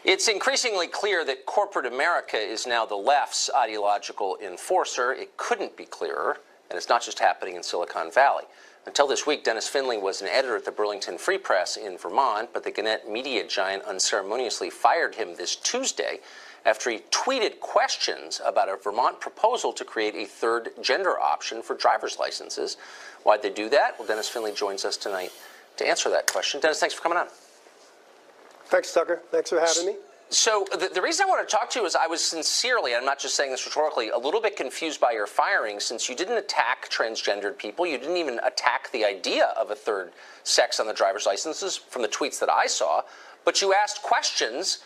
It's increasingly clear that corporate America is now the left's ideological enforcer. It couldn't be clearer, and it's not just happening in Silicon Valley. Until this week, Dennis Finley was an editor at the Burlington Free Press in Vermont, but the Gannett media giant unceremoniously fired him this Tuesday after he tweeted questions about a Vermont proposal to create a third gender option for driver's licenses. Why'd they do that? Well, Dennis Finley joins us tonight to answer that question. Dennis, thanks for coming on. Thanks, Tucker. Thanks for having me. So the reason I want to talk to you is I was sincerely, I'm not just saying this rhetorically, a little bit confused by your firing, since you didn't attack transgendered people. You didn't even attack the idea of a third sex on the driver's licenses from the tweets that I saw, but you asked questions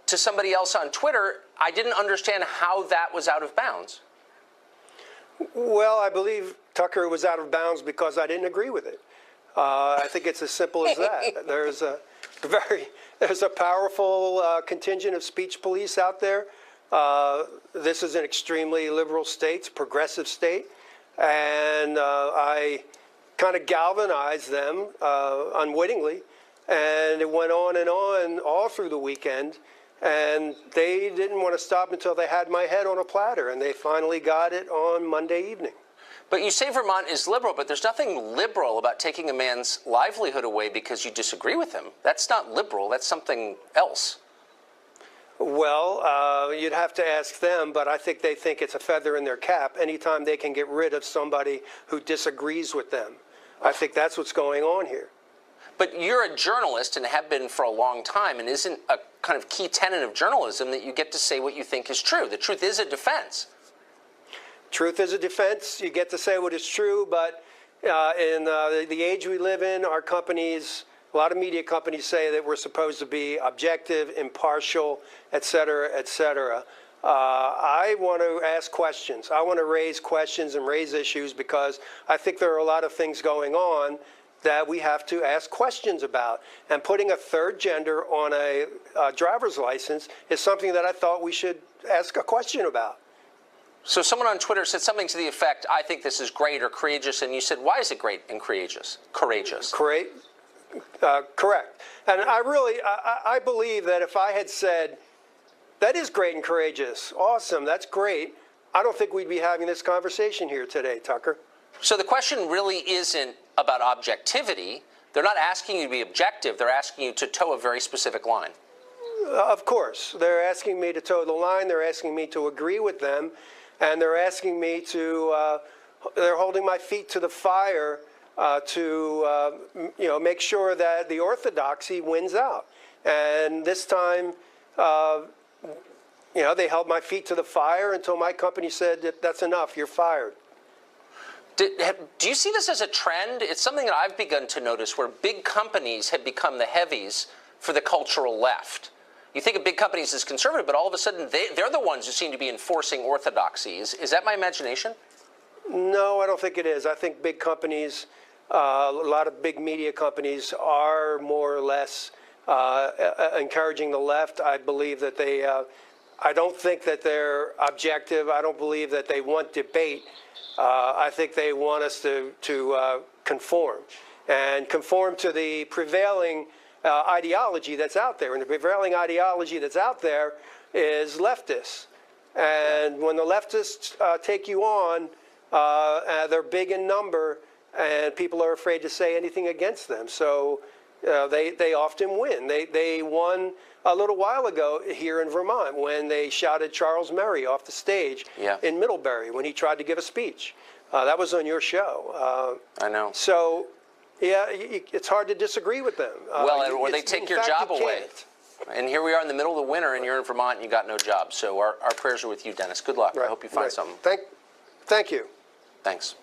to somebody else on Twitter. I didn't understand how that was out of bounds. Well, I believe, Tucker, it was out of bounds because I didn't agree with it. I think it's as simple as that. There's a powerful contingent of speech police out there. This is an extremely liberal state, progressive state, and I kind of galvanized them unwittingly, and it went on all through the weekend, and they didn't want to stop until they had my head on a platter, and they finally got it on Monday evening. But you say Vermont is liberal, but there's nothing liberal about taking a man's livelihood away because you disagree with him. That's not liberal. That's something else. Well, you'd have to ask them, but I think they think it's a feather in their cap anytime they can get rid of somebody who disagrees with them. I think that's what's going on here. But you're a journalist and have been for a long time, and isn't a kind of key tenet of journalism that you get to say what you think is true? The truth is a defense. Truth is a defense. You get to say what is true, but in the age we live in, our companies, a lot of media companies say that we're supposed to be objective, impartial, et cetera, et cetera. I want to ask questions. I want to raise questions and raise issues because I think there are a lot of things going on that we have to ask questions about. And putting a third gender on a driver's license is something that I thought we should ask a question about. So someone on Twitter said something to the effect, I think this is great or courageous, and you said, why is it great and courageous? Courageous. Correct. And I believe that if I had said, that is great and courageous, awesome, that's great, I don't think we'd be having this conversation here today, Tucker. So the question really isn't about objectivity. They're not asking you to be objective. They're asking you to toe a very specific line. Of course. They're asking me to toe the line. They're asking me to agree with them. And they're asking me to, they're holding my feet to the fire to make sure that the orthodoxy wins out. And this time, they held my feet to the fire until my company said, that's enough, you're fired. Do you see this as a trend? It's something that I've begun to notice where big companies have become the heavies for the cultural left. You think of big companies as conservative, but all of a sudden they're the ones who seem to be enforcing orthodoxy. Is that my imagination? No, I don't think it is. I think big companies, a lot of big media companies are more or less encouraging the left. I believe that I don't think that they're objective. I don't believe that they want debate. I think they want us to conform to the prevailing ideology that's out there. And the prevailing ideology that's out there is leftist. And when the leftists take you on, they're big in number, and people are afraid to say anything against them. So they often win. They won a little while ago here in Vermont when they shouted Charles Murray off the stage in Middlebury when he tried to give a speech. That was on your show. I know. So, yeah, it's hard to disagree with them. Or they take your job away. And here we are in the middle of the winter, and you're in Vermont, and you got no job. So our prayers are with you, Dennis. Good luck. Right. I hope you find something. Thank you. Thanks.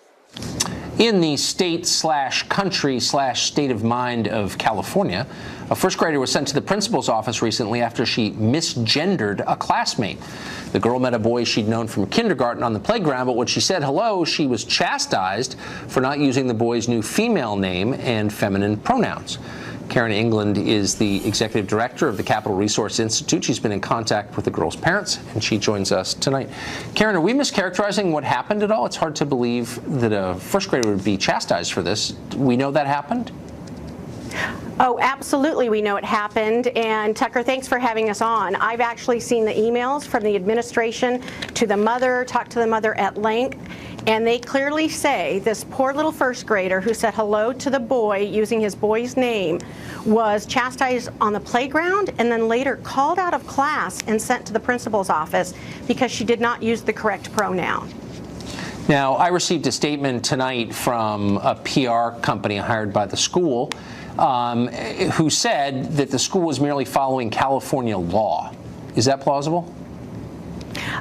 In the state/country/state of mind of California, a first grader was sent to the principal's office recently after she misgendered a classmate. The girl met a boy she'd known from kindergarten on the playground, but when she said hello, she was chastised for not using the boy's new female name and feminine pronouns. Karen England is the executive director of the Capital Resource Institute. She's been in contact with the girl's parents, and she joins us tonight. Karen, are we mischaracterizing what happened at all? It's hard to believe that a first grader would be chastised for this. Do we know that happened? Oh, absolutely, we know it happened. And Tucker, thanks for having us on. I've actually seen the emails from the administration to the mother, talked to the mother at length, and they clearly say this poor little first grader who said hello to the boy using his boy's name was chastised on the playground and then later called out of class and sent to the principal's office because she did not use the correct pronoun. Now, I received a statement tonight from a PR company hired by the school who said that the school was merely following California law. Is that plausible?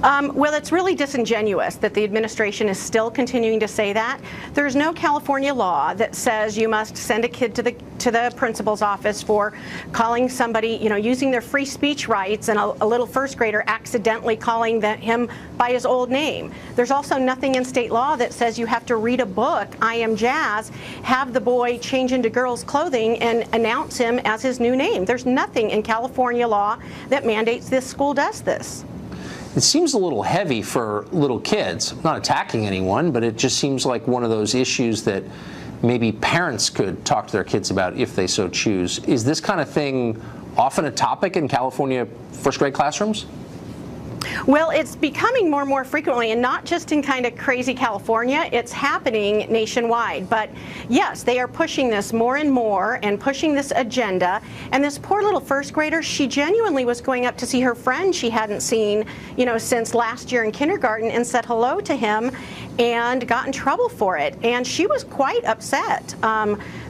Well, it's really disingenuous that the administration is still continuing to say that. There's no California law that says you must send a kid to the principal's office for calling somebody, using their free speech rights, and a little first grader accidentally calling him by his old name. There's also nothing in state law that says you have to read a book, I Am Jazz, have the boy change into girls' clothing and announce him as his new name. There's nothing in California law that mandates this school does this. It seems a little heavy for little kids. I'm not attacking anyone, but it just seems like one of those issues that maybe parents could talk to their kids about if they so choose. Is this kind of thing often a topic in California first grade classrooms? Well, it's becoming more and more frequently, and not just in kind of crazy California, it's happening nationwide. But yes, they are pushing this more and more and pushing this agenda. And this poor little first grader, she genuinely was going up to see her friend she hadn't seen, since last year in kindergarten, and said hello to him and got in trouble for it. And she was quite upset.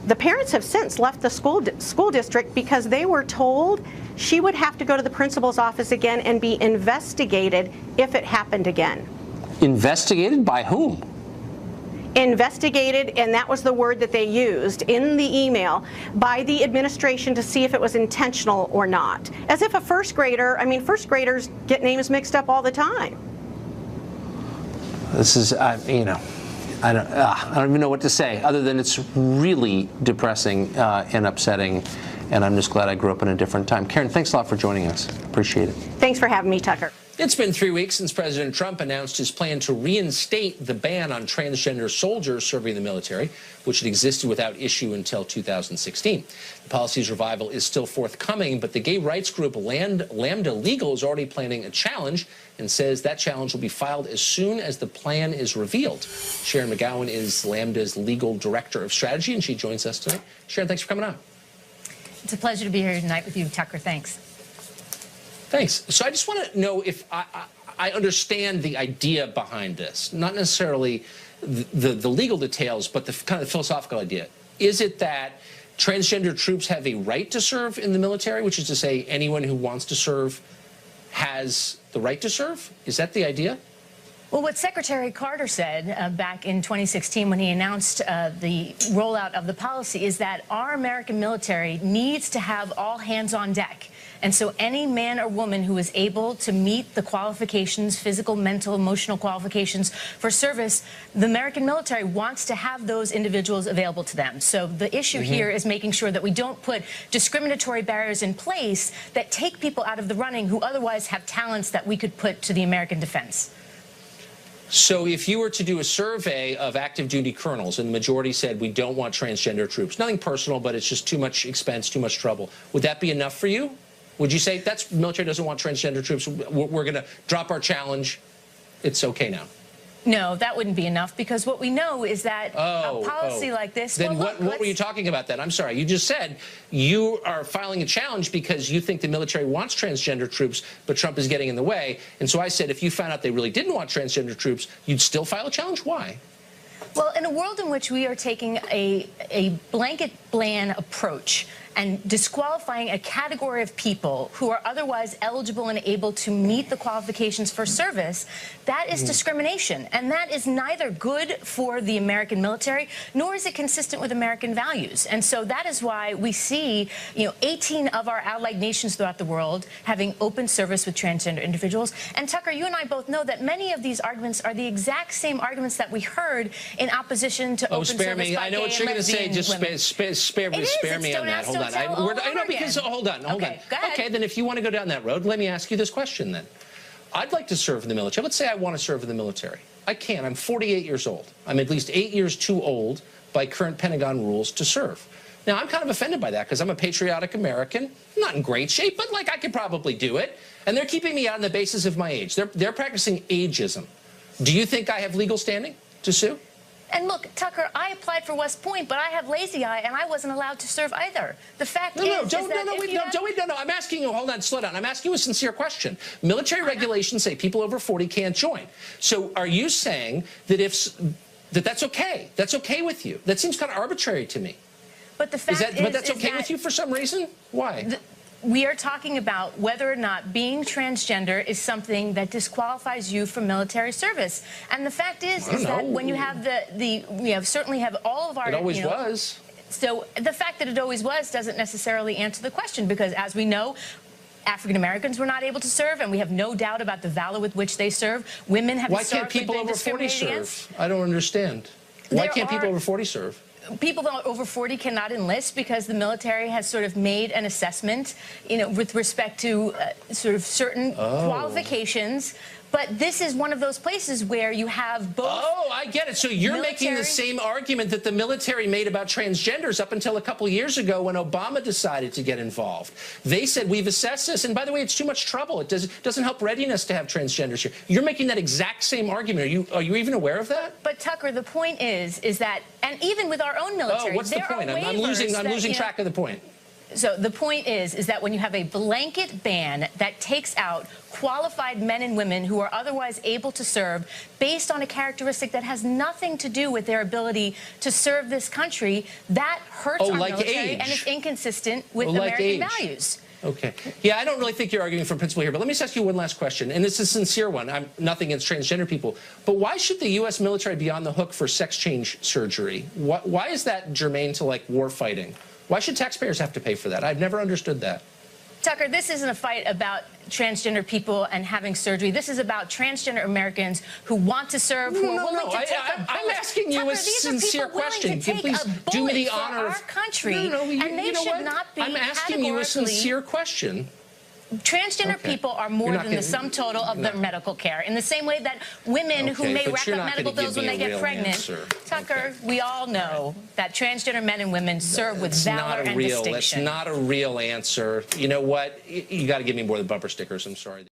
The parents have since left the school district because they were told she would have to go to the principal's office again and be investigated if it happened again. Investigated by whom? Investigated, and that was the word that they used in the email, by the administration to see if it was intentional or not. As if a first grader, first graders get names mixed up all the time. This is, I don't even know what to say other than it's really depressing and upsetting. And I'm just glad I grew up in a different time. Karen, thanks a lot for joining us. Appreciate it. Thanks for having me, Tucker. It's been 3 weeks since President Trump announced his plan to reinstate the ban on transgender soldiers serving in the military, which had existed without issue until 2016. The policy's revival is still forthcoming, but the gay rights group Lambda Legal is already planning a challenge and says that challenge will be filed as soon as the plan is revealed. Sharon McGowan is Lambda's legal director of strategy, and she joins us tonight. Sharon, thanks for coming on. It's a pleasure to be here tonight with you, Tucker. Thanks. Thanks. So I just want to know if I understand the idea behind this, not necessarily the legal details, but the kind of philosophical idea. Is it that transgender troops have a right to serve in the military, which is to say anyone who wants to serve has the right to serve? Is that the idea? Well, what Secretary Carter said back in 2016 when he announced the rollout of the policy is that our American military needs to have all hands on deck. And so any man or woman who is able to meet the qualifications, physical, mental, emotional qualifications for service, the American military wants to have those individuals available to them. So the issue here is making sure that we don't put discriminatory barriers in place that take people out of the running who otherwise have talents that we could put to the American defense. So if you were to do a survey of active duty colonels and the majority said we don't want transgender troops, nothing personal, but it's just too much expense, too much trouble, would that be enough for you? Would you say that's military doesn't want transgender troops, we're going to drop our challenge, it's okay now? No, that wouldn't be enough, because what we know is that a policy like this... Then what were you talking about then? I'm sorry, you just said you are filing a challenge because you think the military wants transgender troops, but Trump is getting in the way. And so I said if you found out they really didn't want transgender troops, you'd still file a challenge? Why? Well, in a world in which we are taking a blanket ban approach and disqualifying a category of people who are otherwise eligible and able to meet the qualifications for service, that is discrimination. And that is neither good for the American military, nor is it consistent with American values. And so that is why we see, 18 of our allied nations throughout the world having open service with transgender individuals. And Tucker, you and I both know that many of these arguments are the exact same arguments that we heard in opposition to open service by gay and lesbian women. I know what you're going to say. Just spare me on that. Hold on. Hold on. Okay, then if you want to go down that road, let me ask you this question then. I'd like to serve in the military. Let's say I want to serve in the military. I can. I'm 48 years old. I'm at least 8 years too old by current Pentagon rules to serve. Now, I'm kind of offended by that because I'm a patriotic American. I'm not in great shape, but, like, I could probably do it. And they're keeping me out on the basis of my age. They're practicing ageism. Do you think I have legal standing to sue? And look, Tucker, I applied for West Point, but I have lazy eye, and I wasn't allowed to serve either. The fact is No, I'm asking you, hold on, slow down. I'm asking you a sincere question. Military regulations say people over 40 can't join. So are you saying that that's okay? That's okay with you? That seems kind of arbitrary to me. But the fact but that's okay with you for some reason? Why? We are talking about whether or not being transgender is something that disqualifies you from military service. And the fact is that when you have certainly have all of our... It always was. So the fact that it always was doesn't necessarily answer the question, because as we know, African Americans were not able to serve, and we have no doubt about the valor with which they serve. Women have historically been discriminated against. I don't understand. Why can't people over 40 serve? People over 40 cannot enlist because the military has sort of made an assessment, with respect to sort of certain qualifications. But this is one of those places where you have both. Oh, I get it. So you're making the same argument that the military made about transgenders up until a couple of years ago when Obama decided to get involved. They said, we've assessed this, and by the way, it's too much trouble. It doesn't help readiness to have transgenders here. You're making that exact same argument. Are you even aware of that? But Tucker, the point is that, and even with our own military, what's the point? I'm losing track of the point. So the point is that when you have a blanket ban that takes out qualified men and women who are otherwise able to serve based on a characteristic that has nothing to do with their ability to serve this country, that hurts our military and is inconsistent with American values. Okay. Yeah, I don't really think you're arguing for principle here, but let me just ask you one last question, and it's a sincere one. I'm nothing against transgender people, but why should the U.S. military be on the hook for sex change surgery? Why is that germane to, like, war fighting? Why should taxpayers have to pay for that? I've never understood that. Tucker, this isn't a fight about transgender people and having surgery. This is about transgender Americans who want to serve, who are willing to take a bullet. I'm asking you a sincere question. Can you please do me the honor of our country, and they should not be. I'm asking you a sincere question. Transgender people are more than the sum total of their medical care. In the same way that women who may rack up medical bills when they get pregnant, Tucker, we all know that transgender men and women serve with valor and distinction. That's not a real answer. You know what? You got to give me more than bumper stickers. I'm sorry.